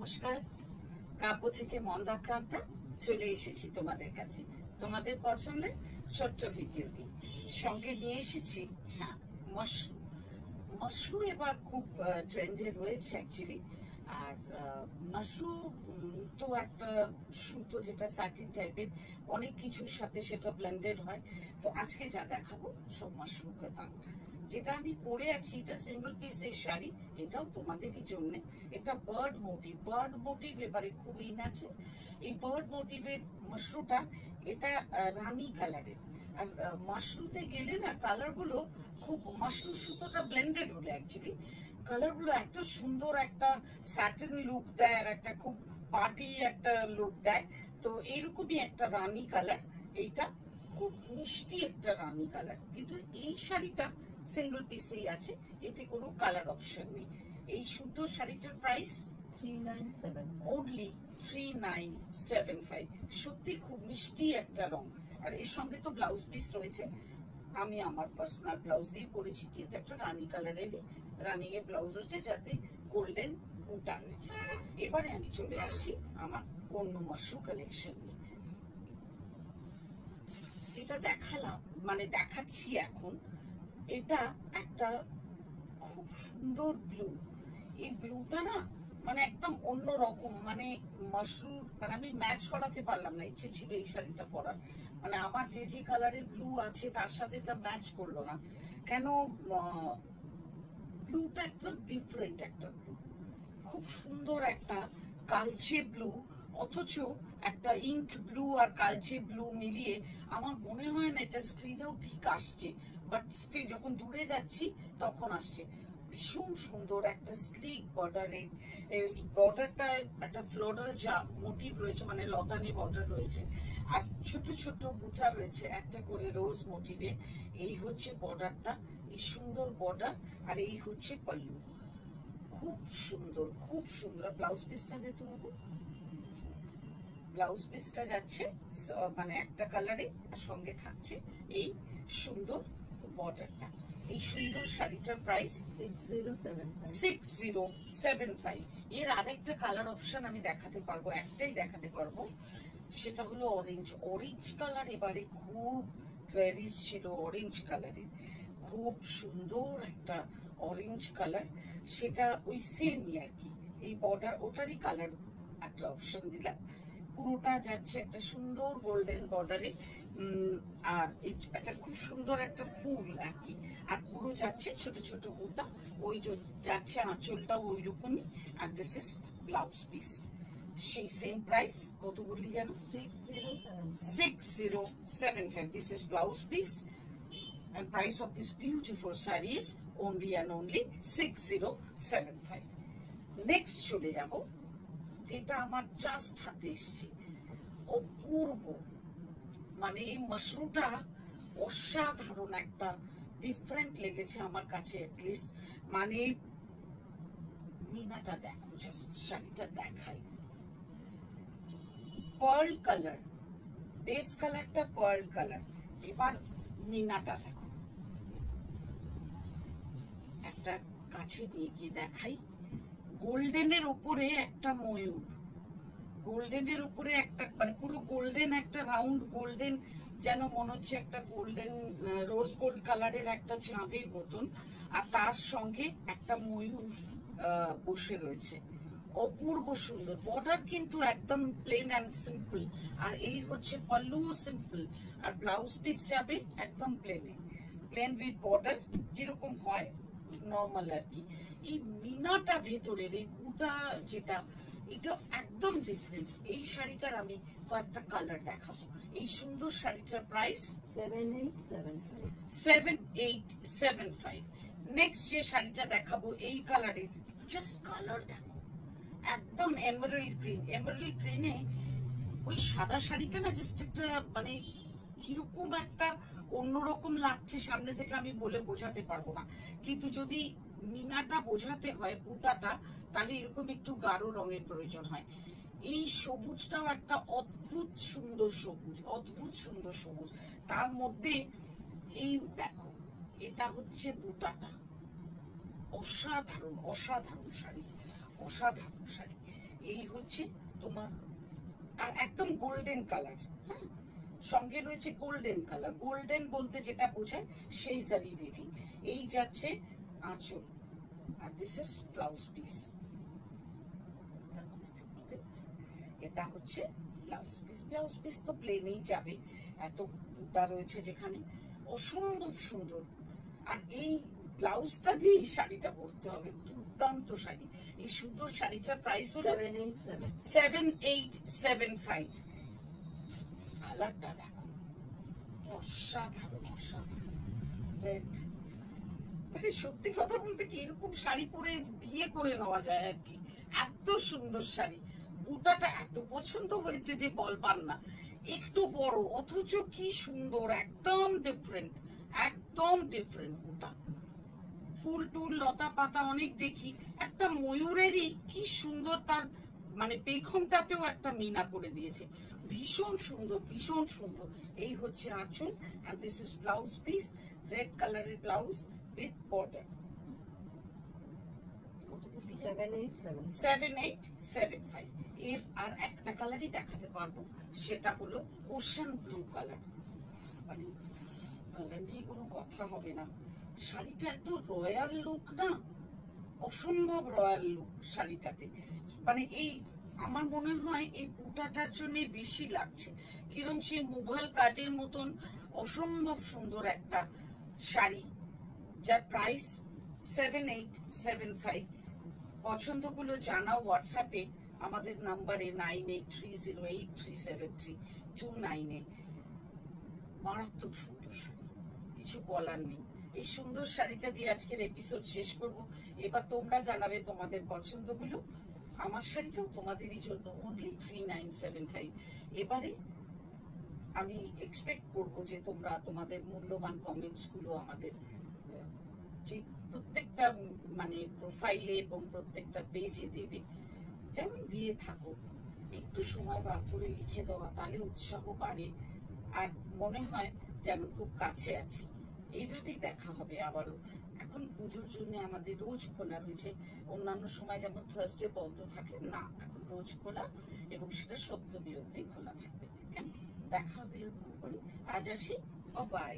নমস্কার, কাব্য থেকে মন্দাক্রান্তা চলে এসেছি তোমাদের কাছে তোমাদের পছন্দের ছোট্ট ভিডিওটি সঙ্গে নিয়ে এসেছি। হ্যাঁ, মাশরুম। মাশরুম এবার খুব ট্রেন্ডে রয়েছে অ্যাকচুয়ালি। আর মাশরুম তো একটা সুতো, যেটা স্যাটিন টাইপের, অনেক কিছুর সাথে সেটা ব্লেন্ডেড হয়। তো আজকে যা দেখাবো সব মাশরুম কথা। যেটা আমি পরে আছি এটা সিঙ্গেল পিসের শাড়ি, এটাও তোমাদেরই জন্য। এটা বার্ড মোটিভ এবারে খুব ইন আছে। এই বার্ড মোটিভের মাশরুমটা, এটা রানী কালারের। আর মাশরুতে গেলে না কালারগুলো খুব, মাশরুম সুতোটা ব্লেন্ডেড হলে অ্যাকচুয়ালি কালারগুলো এত সুন্দর একটা স্যাটেন লুক দেয়, আর একটা খুব পার্টি একটা লুক দেয়। তো এইরকমই একটা রানী কালার, এইটা খুব মিষ্টি একটা রানী কালার। কিন্তু এই শাড়িটা সিঙ্গেল পিসেই আছে, এতে কোনো কালার অপশন নেই। এই সুন্দর শাড়িটার প্রাইস 397 only 3975। সত্যি খুব মিষ্টি একটা রং। আর এর সঙ্গে তো ব্লাউজ পিস রয়েছে। আমি আমার পার্সোনাল ব্লাউজ দিয়ে পরেছি, কিন্তু একটা রানী কালারের রানিং এর ব্লাউজ রয়েছে, যাতে গোল্ডেন বুটা রয়েছে। এবারে আমি চলে আসছি আমার অন্য মাশরুম কালেকশন নিয়ে। যেটা দেখালাম, মানে দেখাচ্ছি এখন, এটা একটা খুব সুন্দর ব্লু। এই ব্লুটা না মানে একদম অন্য রকম, মানে মাশরুম, মানে আমি ম্যাচ করাতে পারলাম না। ইচ্ছে ছিল এই শাড়িটা পরার, মানে আমার যে কালারের ব্লু আছে তার সাথে এটা ম্যাচ করলো না কেন। ব্লুটা একদম ডিফারেন্ট একটা ব্লু, খুব সুন্দর একটা কালচে ব্লু, অথচ একটা ইঙ্ক ব্লু আর কালচে ব্লু মিলিয়ে আমার মনে হয় না এটা স্ক্রিনেও ঠিক আসছে, বাট স্টিল যখন দূরে যাচ্ছি তখন আসছে। ভীষণ সুন্দর একটা স্লিক বর্ডারে, বর্ডারটা একটা ফ্লোরাল যা মোটিভ রয়েছে, মানে লতানি বর্ডার রয়েছে, আর ছোট ছোট বুটা রয়েছে একটা করে রোজ মোটিভে। এই হচ্ছে বর্ডারটা, এই সুন্দর বর্ডার, আর এই হচ্ছে পল্লু। খুব সুন্দর, খুব সুন্দর। ব্লাউজ পিসটা দেখতে হবে, ব্লাউজ পিসটা যাচ্ছে মানে একটা কালারে, আর সঙ্গে থাকছে এই সুন্দর বর্ডারটা। এই সুন্দর শাড়িটার প্রাইস 6075। এর আরেকটা কালার অপশন আমি দেখাতে পারবো, একটাই দেখাতে পারবো, সেটা হলো অরেঞ্জ কালার। এবারে খুব কোয়ারিজ ছিল অরেঞ্জ কালারের, খুব সুন্দর একটা অরেঞ্জ কালার। সেটা ওই সেমই আর কি, এই বর্ডার ওটারই কালার একটা অপশন দিলাম। পুরোটা যাচ্ছে একটা সুন্দর গোল্ডেন বর্ডারে, আর এটা খুব সুন্দর একটা ফুল আর কি। আর পুরো যাচ্ছে ছোট ছোট বুটা, ওই যাচ্ছে আঁচলটা ওই রকমই। আর দিস ইজ ব্লাউজ পিস, সেই সেম প্রাইস। কত বললি জানো? 6075। This is blouse piece, and price of this beautiful saree is only and only 6075। Next চলে যাব, যেটা আমার জাস্ট হাতে এসছে, অপূর্ব। মানে এই মাশরুমটা অসাধারণ একটা ডিফারেন্ট লেগেছে আমার কাছে অ্যাটলিস্ট। মানে মিনাটা দেখো, জাস্ট শাড়িটা দেখাই। পার্ল কালার, বেস কালারটা পার্ল কালার। এবার মিনাটা দেখো, একটা কাছে নিয়ে গিয়ে দেখাই। গোল্ডেনের উপরে একটা ময়ূর, গোল্ডেনের উপরে একটা, মানে পুরো গোল্ডেন, একটা রাউন্ড গোল্ডেন, যেন মনে হচ্ছে একটা গোল্ডেন রোজ গোল্ড কালারের একটা চাঁদের মতন, আর তার সঙ্গে একটা ময়ূর বসে রয়েছে। অপূর্ব সুন্দর বর্ডার, কিন্তু একদম প্লেন অ্যান্ড সিম্পল। আর এই হচ্ছে পাল্লুও সিম্পল, আর ব্লাউজ পিস যাবে একদম প্লেনে, প্লেন উইথ বর্ডার, যেরকম হয় নর্মাল আর কি। এই মিনাটা ভেতরের এই বুটা যেটা, এটা একদম ডিফারেন্ট। এই শাড়িটার আমি কয়েকটা কালার দেখাবো। এই সুন্দর শাড়িটার প্রাইস 7875। নেক্সট যে শাড়িটা দেখাবো এই কালারের, জাস্ট কালার দেখো, একদম এমারাল্ড গ্রিন। এমারাল্ড গ্রিনে ওই সাদা শাড়িটা না জাস্ট একটা, মানে কিরকম একটা অন্যরকম লাগছে সামনে থেকে, আমি বলে বোঝাতে পারবো না। কিন্তু যদি মিনাটা বোঝাতে হয়, বুটাটা, তাহলে এরকম একটু গাঢ় রঙের প্রয়োজন হয়। এই সবুজটাও একটা অদ্ভুত সুন্দর সবুজ, অদ্ভুত সুন্দর সবুজ। তার মধ্যে এই দেখো, এটা হচ্ছে বুটাটা, অসাধারণ অসাধারণ শাড়ি, অসাধারণ শাড়ি। এই হচ্ছে তোমার, আর একদম গোল্ডেন কালার। হ্যাঁ, সঙ্গে রয়েছে গোল্ডেন কালার। গোল্ডেন বলতে যেটা বোঝায় সেই জারি বেবি। এই যাচ্ছে আঁচল, আর দিস ইজ ব্লাউজ পিস। এটা হচ্ছে ব্লাউজ পিস। ব্লাউজ পিস তো প্লেনেই যাবে, এত বুটা রয়েছে যেখানে, অসম্ভব সুন্দর। আর এই ব্লাউজটা দিয়ে এই শাড়িটা পরতে হবে, দুর্দান্ত শাড়ি। এই সুন্দর শাড়িটার প্রাইস হলো 7875। কালারটা দেখো, অসাধারণ অসাধারণ রেড। মানে সত্যি কথা বলতে কি, এরকম শাড়ি পরে বিয়ে করে নেওয়া যায় আর কি, এত সুন্দর শাড়ি। বুটাটা এত পছন্দ হয়েছে যে বলবার না, একটু বড় অথচ কি সুন্দর, একদম ডিফারেন্ট, একদম ডিফারেন্ট বুটা। ফুল টুল লতা পাতা অনেক দেখি, একটা ময়ূরেরই কি সুন্দর, তার মানে পেখমটাতেও একটা মিনা করে দিয়েছে, ভীষণ সুন্দর ভীষণ সুন্দর। এই হচ্ছে আঁচল, and this is blouse piece, red কালারের ব্লাউজ with border। 7875। এর আর একটা কালারই দেখাতে পারবো, সেটা হলো ওশান ব্লু কালার। মানে কালার নিয়ে কোনো কথা হবে না, শাড়িটা এত রয়্যাল লুক না, অসম্ভব রয়্যাল লুক শাড়িটাতে। মানে এই আমার মনে হয় এই বুটাটার জন্য বেশি লাগছে, কিরম সে মুঘল কাজের মতন অসম্ভব সুন্দর একটা শাড়ি, যার প্রাইস 7875। পছন্দগুলো জানাও হোয়াটসঅ্যাপে আমাদের নাম্বারে 9830837329। মারাত্মক সুন্দর শাড়ি, কিছু বলার নেই। এই সুন্দর শাড়িটা দিয়ে আজকের এপিসোড শেষ করব। এবার তোমরা জানাবে তোমাদের পছন্দগুলো। আমার শাড়িটাও তোমাদেরই জন্য, অনলি 3975। এবারে আমি এক্সপেক্ট করব যে তোমরা তোমাদের মূল্যবান কমেন্টস গুলো আমাদের যে প্রত্যেকটা মানে প্রোফাইলে এবং প্রত্যেকটা পেজে দেবে, যেমন দিয়ে থাকো। একটু সময় বার করে লিখে দেওয়া, তাহলে উৎসাহ বাড়ে, আর মনে হয় যেন খুব কাছে আছি। এইভাবেই দেখা হবে আবারও। এখন পুজোর জন্য আমাদের রোজ খোলা রয়েছে, অন্যান্য সময় যেমন থার্সডে বন্ধ থাকে না, এখন রোজ খোলা, এবং সেটা সপ্তমী অবধি খোলা থাকবে। কেমন দেখা হবে এরকম করি। আজ আসি, ও বাই।